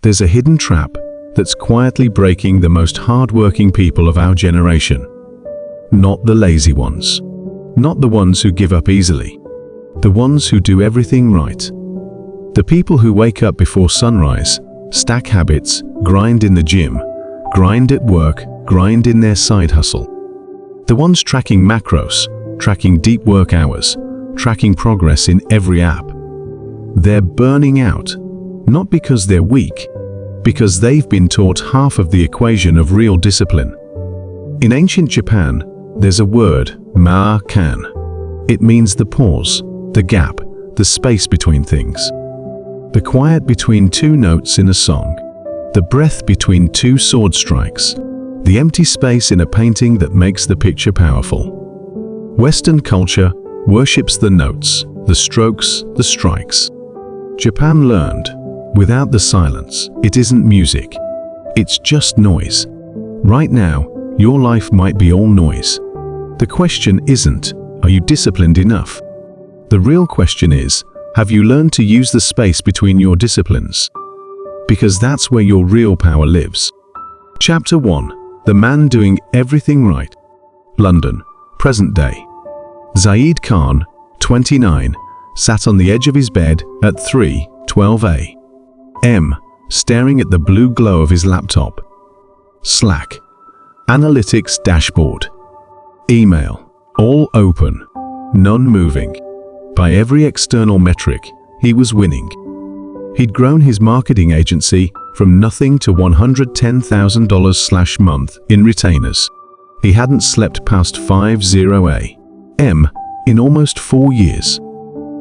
there's a hidden trap that's quietly breaking the most hard-working people of our generation. Not the lazy ones. Not the ones who give up easily. The ones who do everything right. The people who wake up before sunrise, stack habits, grind in the gym, grind at work, grind in their side hustle. The ones tracking macros, tracking deep work hours, tracking progress in every app. They're burning out, not because they're weak, because they've been taught half of the equation of real discipline. In ancient Japan, there's a word, ma-kan. It means the pause, the gap, the space between things. The quiet between two notes in a song, the breath between two sword strikes, the empty space in a painting that makes the picture powerful. Western culture worships the notes, the strokes, the strikes. Japan learned, without the silence, it isn't music. It's just noise. Right now, your life might be all noise. The question isn't, are you disciplined enough? The real question is, have you learned to use the space between your disciplines? Because that's where your real power lives. Chapter 1. The Man Doing Everything Right. London, present day. Zaid Khan, 29, sat on the edge of his bed at 3:12 a.m., staring at the blue glow of his laptop. Slack. Analytics dashboard. Email. All open. None moving. By every external metric, he was winning. He'd grown his marketing agency from nothing to $110,000 month in retainers. He hadn't slept past 5:00 a.m. in almost 4 years.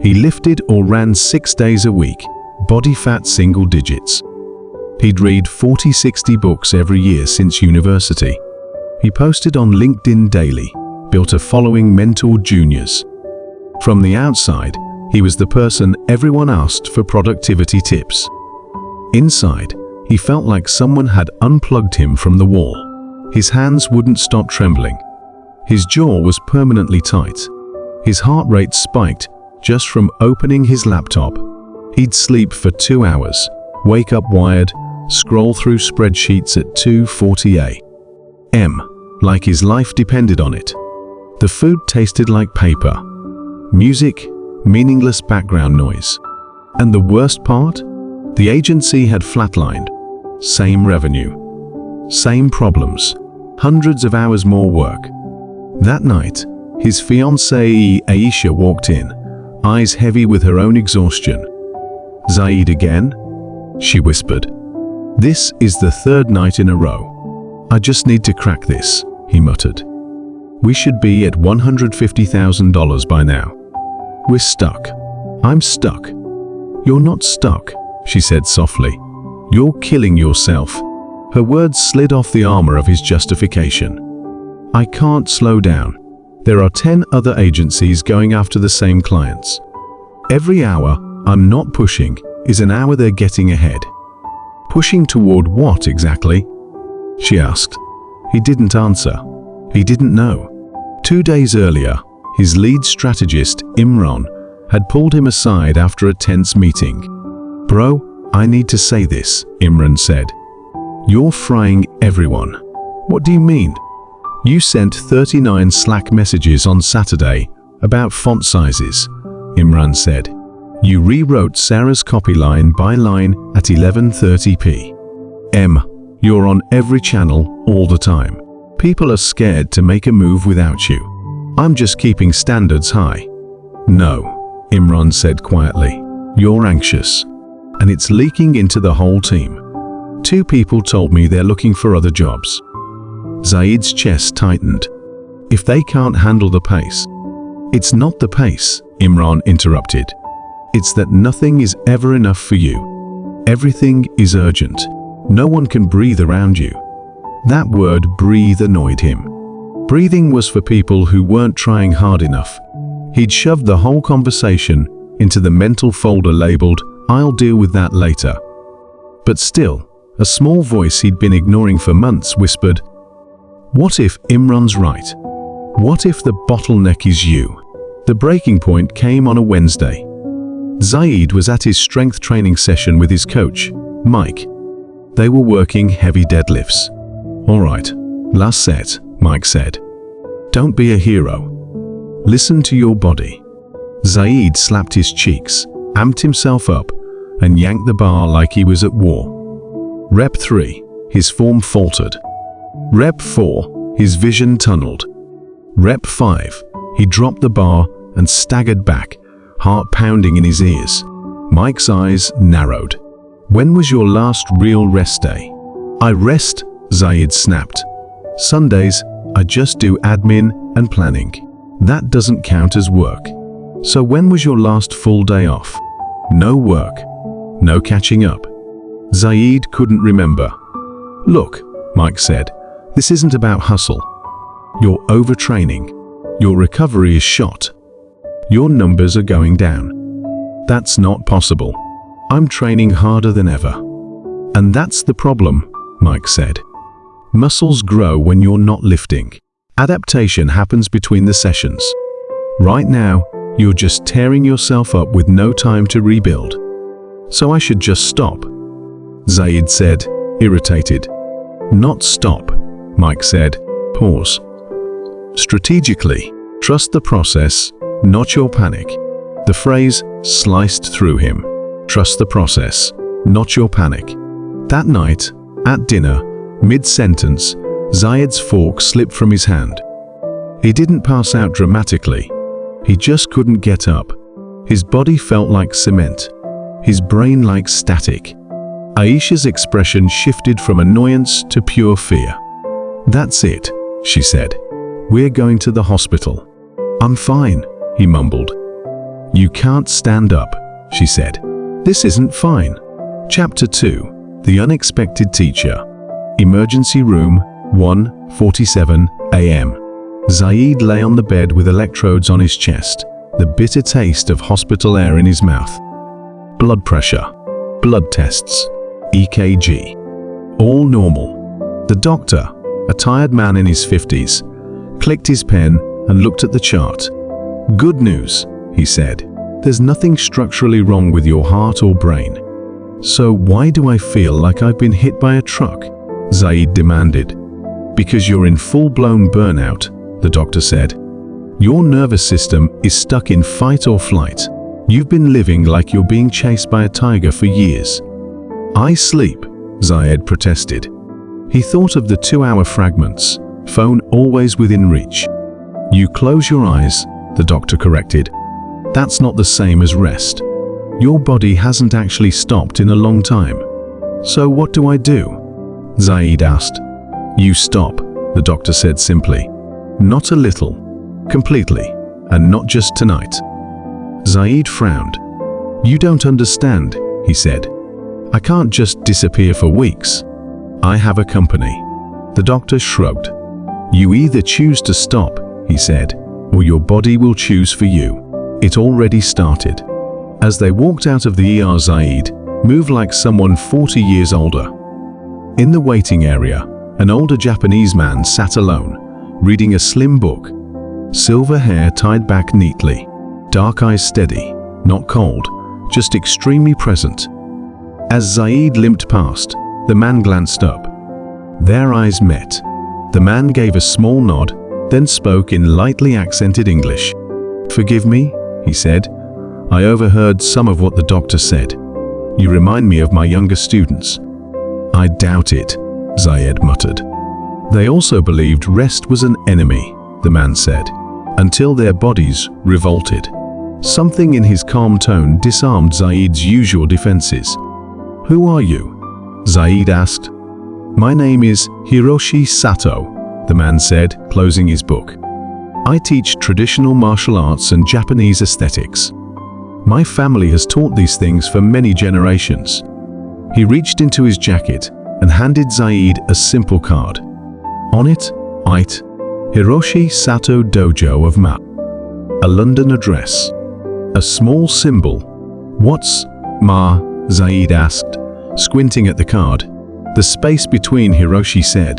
He lifted or ran 6 days a week, body fat single digits. He'd read 40-60 books every year since university. He posted on LinkedIn daily, built a following, mentored juniors. From the outside, he was the person everyone asked for productivity tips. Inside, he felt like someone had unplugged him from the wall. His hands wouldn't stop trembling. His jaw was permanently tight. His heart rate spiked just from opening his laptop. He'd sleep for 2 hours, wake up wired, scroll through spreadsheets at 2:40 a.m., like his life depended on it. The food tasted like paper. Music, meaningless background noise. And the worst part? The agency had flatlined. Same revenue. Same problems. Hundreds of hours more work. That night, his fiancée Aisha walked in, eyes heavy with her own exhaustion. "Zaid again?" she whispered. "This is the 3rd night in a row. I just need to crack this," he muttered. "We should be at $150,000 by now. We're stuck. I'm stuck." "You're not stuck," she said softly. "You're killing yourself." Her words slid off the armor of his justification. "I can't slow down. There are 10 other agencies going after the same clients. Every hour I'm not pushing is an hour they're getting ahead." "Pushing toward what exactly?" she asked. He didn't answer. He didn't know. 2 days earlier, his lead strategist, Imran, had pulled him aside after a tense meeting. "Bro, I need to say this," Imran said. "You're frying everyone." "What do you mean?" "You sent 39 Slack messages on Saturday about font sizes," Imran said. "You rewrote Sarah's copy line by line at 11:30 p.m. You're on every channel all the time. People are scared to make a move without you. I'm just keeping standards high." "No," Imran said quietly. "You're anxious. And it's leaking into the whole team. 2 people told me they're looking for other jobs." Zaid's chest tightened. "If they can't handle the pace." "It's not the pace," Imran interrupted. "It's that nothing is ever enough for you. Everything is urgent. No one can breathe around you." That word, breathe, annoyed him. Breathing was for people who weren't trying hard enough. He'd shoved the whole conversation into the mental folder labeled, "I'll deal with that later." But still, a small voice he'd been ignoring for months whispered, "What if Imran's right? What if the bottleneck is you?" The breaking point came on a Wednesday. Zaid was at his strength training session with his coach, Mike. They were working heavy deadlifts. "All right, last set," Mike said. "Don't be a hero. Listen to your body." Zaid slapped his cheeks, amped himself up, and yanked the bar like he was at war. Rep 3, his form faltered. Rep 4, his vision tunneled. Rep 5, he dropped the bar and staggered back, heart pounding in his ears. Mike's eyes narrowed. "When was your last real rest day?" "I rest," Zaid snapped. "Sundays, I just do admin and planning. That doesn't count as work." "So when was your last full day off?" "No work. No catching up." Zaid couldn't remember. "Look," Mike said, "this isn't about hustle. You're overtraining. Your recovery is shot. Your numbers are going down." "That's not possible. I'm training harder than ever." "And that's the problem," Mike said. "Muscles grow when you're not lifting. Adaptation happens between the sessions. Right now, you're just tearing yourself up with no time to rebuild. So I should just stop," Zaid said, irritated. "Not stop," Mike said. "Pause. Strategically, trust the process, not your panic." The phrase sliced through him. Trust the process, not your panic. That night, at dinner, mid-sentence, Zaid's fork slipped from his hand. He didn't pass out dramatically. He just couldn't get up. His body felt like cement. His brain like static. Aisha's expression shifted from annoyance to pure fear. "That's it," she said. "We're going to the hospital." "I'm fine," he mumbled. "You can't stand up," she said. "This isn't fine." Chapter 2, The Unexpected Teacher. Emergency room, 1:47 a.m. Zaid lay on the bed with electrodes on his chest, the bitter taste of hospital air in his mouth. Blood pressure, blood tests, EKG. All normal. The doctor, a tired man in his 50s, clicked his pen and looked at the chart. "Good news," he said. "There's nothing structurally wrong with your heart or brain." "So why do I feel like I've been hit by a truck?" Zaid demanded. "Because you're in full-blown burnout," the doctor said. "Your nervous system is stuck in fight or flight. You've been living like you're being chased by a tiger for years." "I sleep," Zaid protested. He thought of the 2-hour fragments, phone always within reach. "You close your eyes," the doctor corrected. "That's not the same as rest. Your body hasn't actually stopped in a long time." "So what do I do?" Zaid asked. "You stop," the doctor said simply. "Not a little. Completely. And not just tonight." Zaid frowned. "You don't understand," he said. "I can't just disappear for weeks. I have a company." The doctor shrugged. "You either choose to stop," he said, "or your body will choose for you. It already started." As they walked out of the ER, Zaid moved like someone 40 years older. In the waiting area, an older Japanese man sat alone, reading a slim book. Silver hair tied back neatly, dark eyes steady, not cold, just extremely present. As Zaid limped past, the man glanced up. Their eyes met. The man gave a small nod, then spoke in lightly accented English. "Forgive me," he said. "I overheard some of what the doctor said. You remind me of my younger students." "I doubt it," Zaid muttered. "They also believed rest was an enemy," the man said, "until their bodies revolted." Something in his calm tone disarmed Zaid's usual defenses. "Who are you?" Zaid asked. "My name is Hiroshi Sato," the man said, closing his book. "I teach traditional martial arts and Japanese aesthetics. My family has taught these things for many generations." He reached into his jacket and handed Zaid a simple card. On it, "It, Hiroshi Sato Dojo of Ma." A London address. A small symbol. "What's Ma?" Zaid asked, squinting at the card. The space between, Hiroshi said.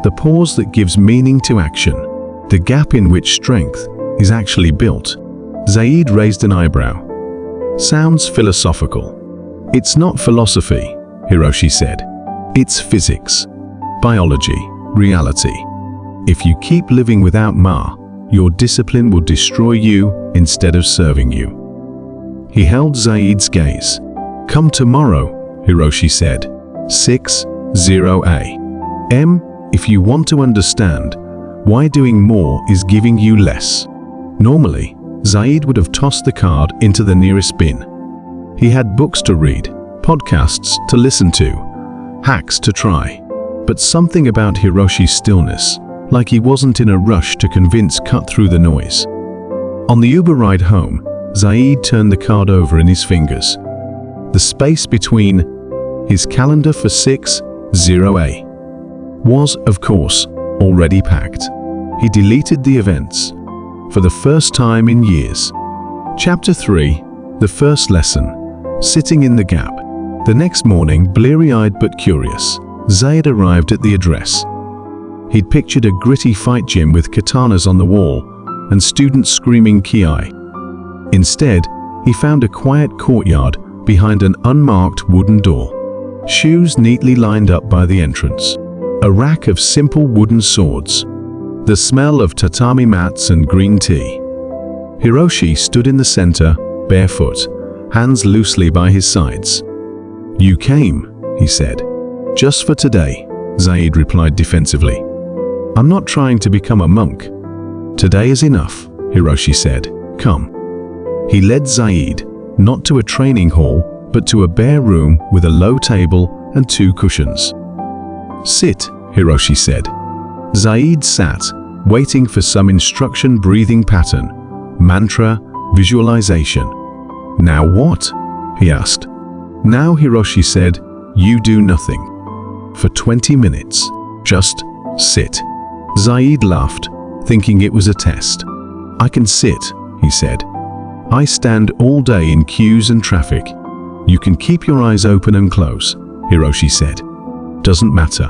The pause that gives meaning to action. The gap in which strength is actually built. Zaid raised an eyebrow. "Sounds philosophical." "It's not philosophy," Hiroshi said. It's physics, biology, reality. If you keep living without Ma, your discipline will destroy you instead of serving you. He held Zaid's gaze. Come tomorrow, Hiroshi said. 6:0 a.m. If you want to understand why doing more is giving you less. Normally, Zaid would have tossed the card into the nearest bin. He had books to read, podcasts to listen to, hacks to try. But something about Hiroshi's stillness, like he wasn't in a rush to convince, cut through the noise. On the Uber ride home, Zaid turned the card over in his fingers. The space between his calendar for 6:0 a.m. was, of course, already packed. He deleted the events for the first time in years. Chapter 3, the first lesson, sitting in the gap. The next morning, bleary-eyed but curious, Zaid arrived at the address. He'd pictured a gritty fight gym with katanas on the wall and students screaming ki. Instead, he found a quiet courtyard behind an unmarked wooden door. Shoes neatly lined up by the entrance. A rack of simple wooden swords. The smell of tatami mats and green tea. Hiroshi stood in the center, barefoot, hands loosely by his sides. You came, he said. Just for today, Zaid replied defensively. I'm not trying to become a monk. Today is enough, Hiroshi said. Come. He led Zaid, not to a training hall, but to a bare room with a low table and 2 cushions. Sit, Hiroshi said. Zaid sat, waiting for some instruction, breathing pattern, mantra, visualization. Now what? He asked. Now, Hiroshi said, you do nothing. For 20 minutes. Just sit. Zaid laughed, thinking it was a test. I can sit, he said. I stand all day in queues and traffic. You can keep your eyes open and close, Hiroshi said. Doesn't matter.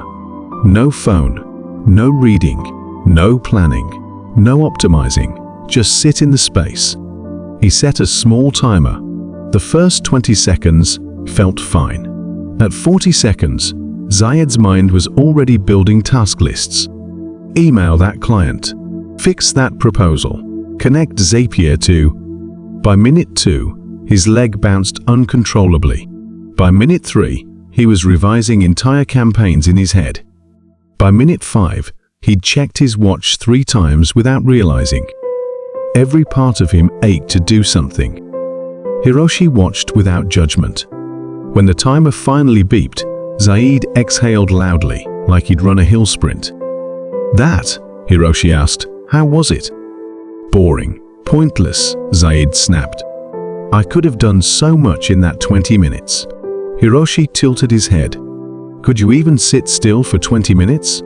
No phone, no reading, no planning, no optimizing. Just sit in the space. He set a small timer. The first 20 seconds felt fine. At 40 seconds, Zaid's mind was already building task lists. Email that client. Fix that proposal. Connect Zapier to. By minute 2, his leg bounced uncontrollably. By minute 3, he was revising entire campaigns in his head. By minute 5, he'd checked his watch 3 times without realizing. Every part of him ached to do something. Hiroshi watched without judgment. When the timer finally beeped, Zaid exhaled loudly, like he'd run a hill sprint. That, Hiroshi asked, how was it? Boring, pointless, Zaid snapped. I could have done so much in that 20 minutes. Hiroshi tilted his head. Could you even sit still for 20 minutes?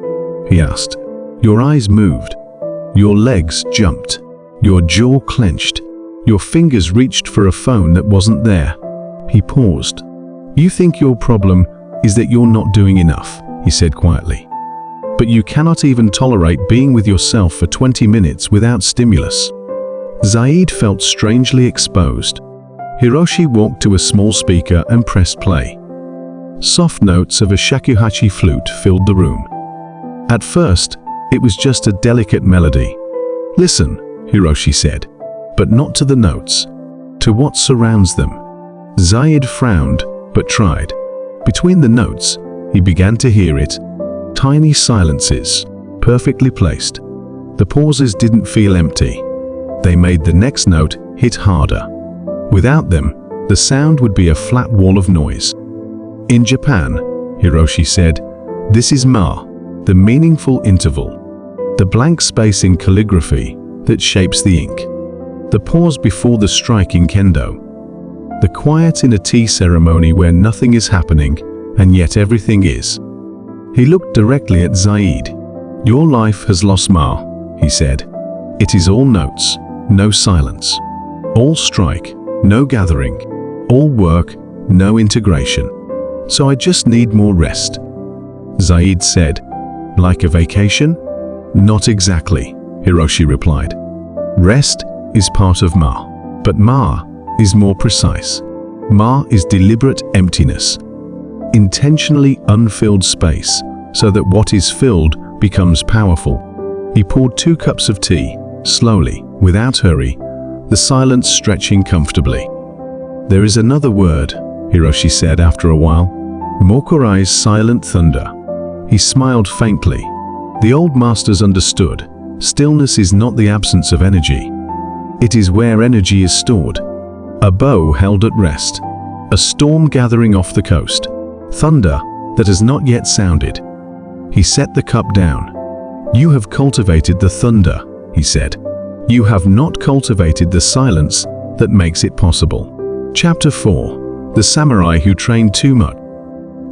He asked. Your eyes moved. Your legs jumped. Your jaw clenched. Your fingers reached for a phone that wasn't there. He paused. You think your problem is that you're not doing enough, he said quietly. But you cannot even tolerate being with yourself for 20 minutes without stimulus. Zaid felt strangely exposed. Hiroshi walked to a small speaker and pressed play. Soft notes of a shakuhachi flute filled the room. At first, it was just a delicate melody. Listen, Hiroshi said, but not to the notes, to what surrounds them. Zaid frowned, but tried. Between the notes, he began to hear it. Tiny silences, perfectly placed. The pauses didn't feel empty. They made the next note hit harder. Without them, the sound would be a flat wall of noise. In Japan, Hiroshi said, this is ma, the meaningful interval, the blank space in calligraphy that shapes the ink, the pause before the strike in kendo, the quiet in a tea ceremony where nothing is happening and yet everything is. He looked directly at Zaid. Your life has lost ma, he said. It is all notes, no silence. All strike, no gathering. All work, no integration. So I just need more rest. Zaid said, like a vacation? Not exactly, Hiroshi replied. Rest is part of ma, but ma is more precise. Ma is deliberate emptiness. intentionally unfilled space so that what is filled becomes powerful. He poured 2 cups of tea, slowly, without hurry, the silence stretching comfortably. "There is another word," Hiroshi said after a while. "Mokurai's silent thunder." He smiled faintly. The old masters understood. Stillness is not the absence of energy. It is where energy is stored. A bow held at rest. A storm gathering off the coast. Thunder that has not yet sounded. He set the cup down. "You have cultivated the thunder," he said. "You have not cultivated the silence that makes it possible." Chapter 4. The Samurai Who Trained Too Much.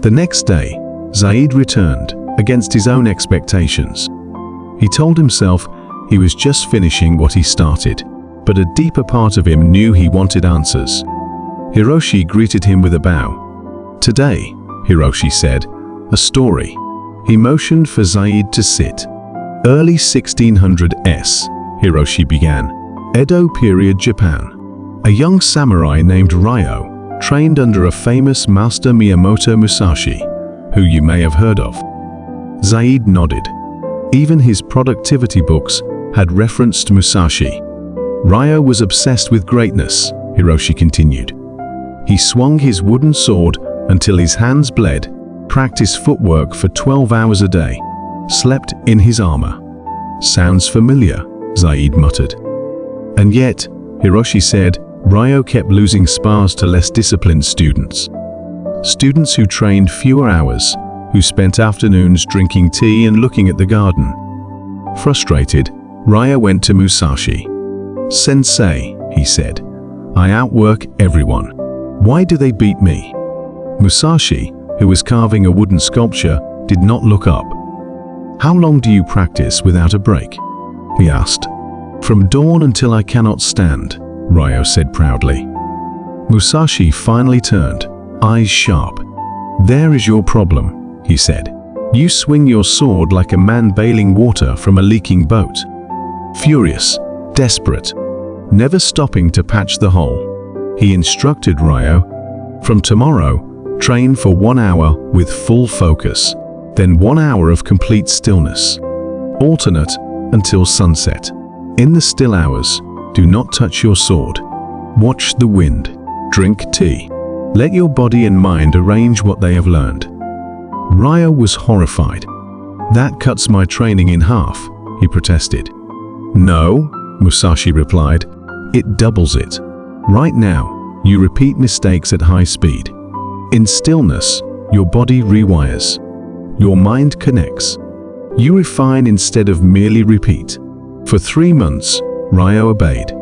The next day, Zaid returned, against his own expectations. He told himself he was just finishing what he started, but a deeper part of him knew he wanted answers. Hiroshi greeted him with a bow. "Today," Hiroshi said, "a story." He motioned for Zaid to sit. "Early 1600s, Hiroshi began. Edo period Japan. A young samurai named Ryo trained under a famous master Miyamoto Musashi, who you may have heard of." Zaid nodded. Even his productivity books had referenced Musashi. "Ryo was obsessed with greatness," Hiroshi continued. "He swung his wooden sword until his hands bled, practiced footwork for 12 hours a day, slept in his armor." "Sounds familiar," Zaid muttered. "And yet," Hiroshi said, "Ryo kept losing spars to less disciplined students. Students who trained fewer hours, who spent afternoons drinking tea and looking at the garden." Frustrated, Ryo went to Musashi. "Sensei," he said, "I outwork everyone. Why do they beat me?" Musashi, who was carving a wooden sculpture, did not look up. "How long do you practice without a break?" he asked. "From dawn until I cannot stand," Ryo said proudly. Musashi finally turned, eyes sharp. "There is your problem," he said. "You swing your sword like a man bailing water from a leaking boat. Furious, desperate, never stopping to patch the hole." He instructed Ryo, "From tomorrow, train for 1 hour with full focus, then 1 hour of complete stillness. Alternate until sunset. In the still hours, do not touch your sword. Watch the wind. Drink tea. Let your body and mind arrange what they have learned." Ryo was horrified. "That cuts my training in half," he protested. "No," Musashi replied, "it doubles it. Right now, you repeat mistakes at high speed. In stillness, your body rewires. Your mind connects. You refine instead of merely repeat." For 3 months, Ryo obeyed.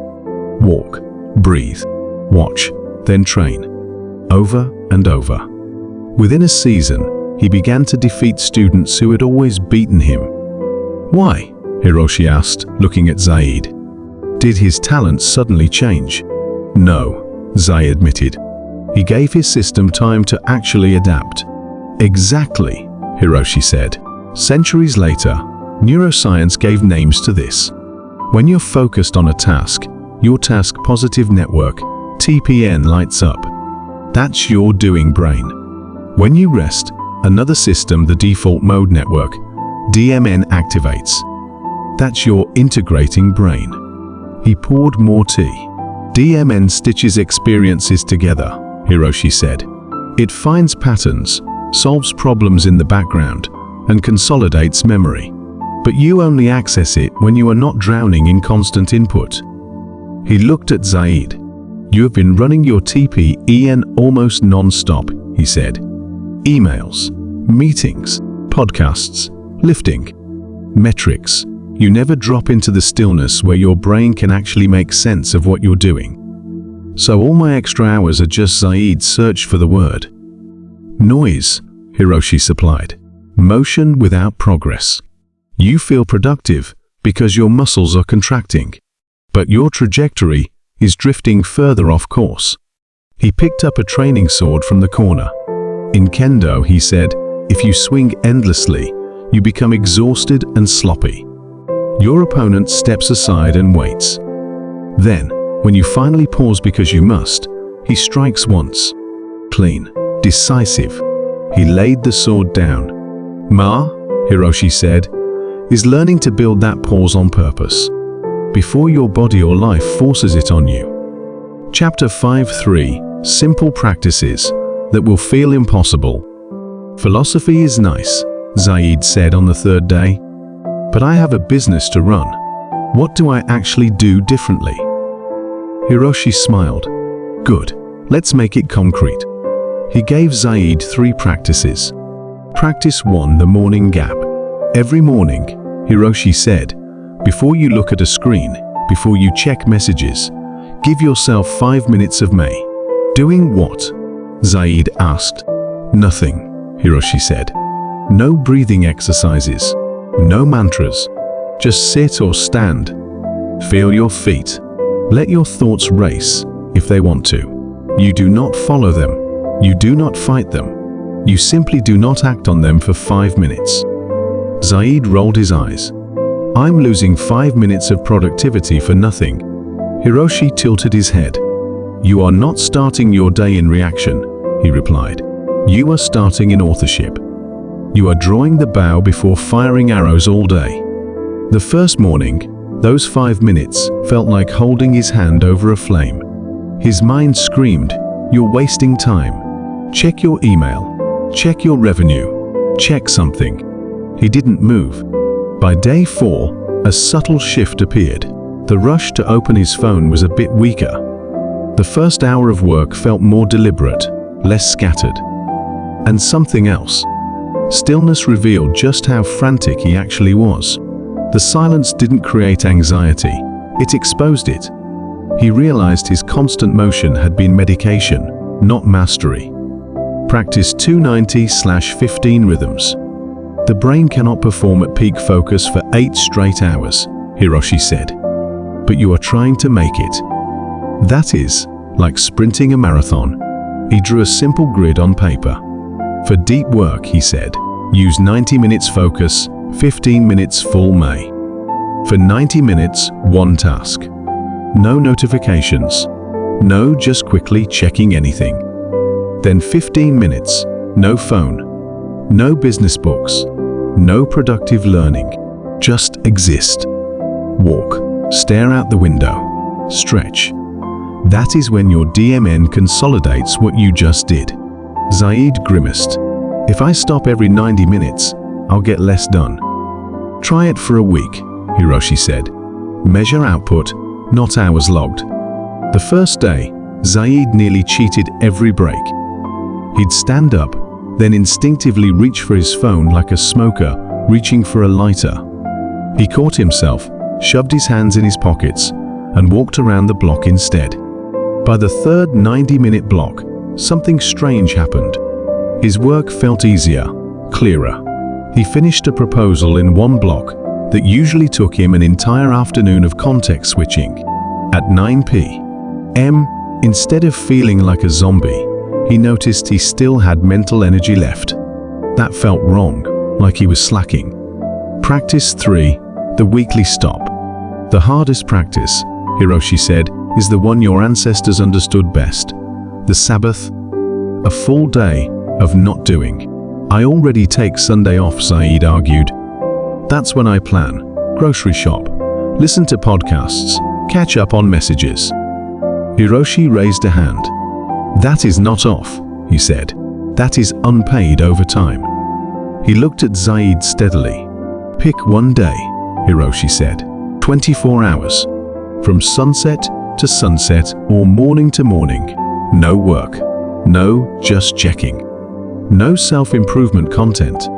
Walk, breathe, watch, then train. Over and over. Within a season, he began to defeat students who had always beaten him. "Why?" Hiroshi asked, looking at Zaid. "Did his talent suddenly change?" "No," Zaid admitted. "He gave his system time to actually adapt." "Exactly," Hiroshi said. "Centuries later, neuroscience gave names to this. When you're focused on a task, your task positive network, TPN, lights up. That's your doing brain. When you rest, another system, the default mode network, DMN, activates. That's your integrating brain." He poured more tea. "DMN stitches experiences together," Hiroshi said. "It finds patterns, solves problems in the background, and consolidates memory. But you only access it when you are not drowning in constant input." He looked at Zaid. "You have been running your TPEN almost non-stop," he said. "Emails, meetings, podcasts, lifting, metrics. You never drop into the stillness where your brain can actually make sense of what you're doing." "So all my extra hours are just Zaid's search for the word." "Noise," Hiroshi supplied. "Motion without progress. You feel productive because your muscles are contracting, but your trajectory is drifting further off course." He picked up a training sword from the corner. "In Kendo," he said, "if you swing endlessly, you become exhausted and sloppy. Your opponent steps aside and waits. Then, when you finally pause because you must, he strikes once. Clean, decisive." He laid the sword down. Ma, Hiroshi said, is learning to build that pause on purpose, before your body or life forces it on you. Chapter 5:3 Simple Practices That Will Feel Impossible. Philosophy is nice, Zaid said on the third day, but I have a business to run. What do I actually do differently? Hiroshi smiled. Good, let's make it concrete. He gave Zaid 3 practices. Practice 1, the morning gap. Every morning, Hiroshi said, before you look at a screen, before you check messages, give yourself 5 minutes of May. Doing what? Zaid asked. Nothing, Hiroshi said. No breathing exercises, no mantras. Just sit or stand. Feel your feet. Let your thoughts race, if they want to. You do not follow them. You do not fight them. You simply do not act on them for 5 minutes. Zaid rolled his eyes. I'm losing 5 minutes of productivity for nothing. Hiroshi tilted his head. You are not starting your day in reaction, he replied. You are starting in authorship. You are drawing the bow before firing arrows all day. The first morning, those 5 minutes felt like holding his hand over a flame. His mind screamed, you're wasting time. Check your email. Check your revenue. Check something. He didn't move. By day 4, a subtle shift appeared. The rush to open his phone was a bit weaker. The first hour of work felt more deliberate, less scattered. And something else. Stillness revealed just how frantic he actually was. The silence didn't create anxiety, it exposed it. He realized his constant motion had been medication, not mastery. Practice 290/15 rhythms. The brain cannot perform at peak focus for 8 straight hours, Hiroshi said. But you are trying to make it. That is, like sprinting a marathon. He drew a simple grid on paper. For deep work, he said, use 90 minutes focus, 15 minutes full May. For 90 minutes, 1 task. No notifications. No just quickly checking anything. Then 15 minutes, no phone. No business books. No productive learning. Just exist. Walk. Stare out the window. Stretch. That is when your DMN consolidates what you just did. Zaid grimaced. If I stop every 90 minutes, I'll get less done. Try it for a week, Hiroshi said. Measure output, not hours logged. The first day, Zaid nearly cheated every break. He'd stand up, then instinctively reach for his phone like a smoker reaching for a lighter. He caught himself, shoved his hands in his pockets, and walked around the block instead. By the third 90-minute block, something strange happened. His work felt easier, clearer. He finished a proposal in 1 block that usually took him an entire afternoon of context switching. At 9 p.m., instead of feeling like a zombie, he noticed he still had mental energy left. That felt wrong, like he was slacking. Practice 3, the weekly stop. The hardest practice, Hiroshi said, is the one your ancestors understood best. The Sabbath. A full day of not doing. I already take Sunday off, Zaid argued. That's when I plan. Grocery shop. Listen to podcasts. Catch up on messages. Hiroshi raised a hand. That is not off, he said. That is unpaid overtime. He looked at Zaid steadily. Pick one day, Hiroshi said. 24 hours. From sunset to sunset or morning to morning. No work. No just checking. No self-improvement content.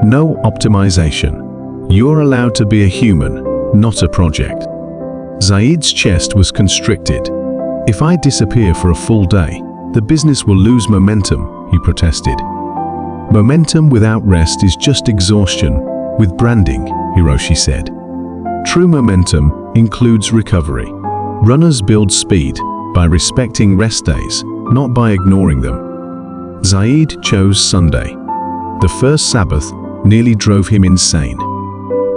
No optimization. You're allowed to be a human, not a project. Zaid's chest was constricted. If I disappear for a full day, the business will lose momentum, he protested. Momentum without rest is just exhaustion, with branding, Hiroshi said. True momentum includes recovery. Runners build speed by respecting rest days, not by ignoring them. Zaid chose Sunday. The first Sabbath nearly drove him insane.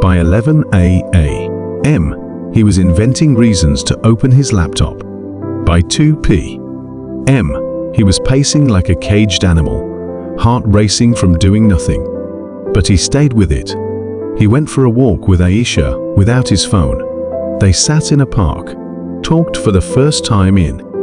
By 11 a.m., he was inventing reasons to open his laptop. By 2 p.m., he was pacing like a caged animal, heart racing from doing nothing. But he stayed with it. He went for a walk with Aisha without his phone. They sat in a park, talked for the first time in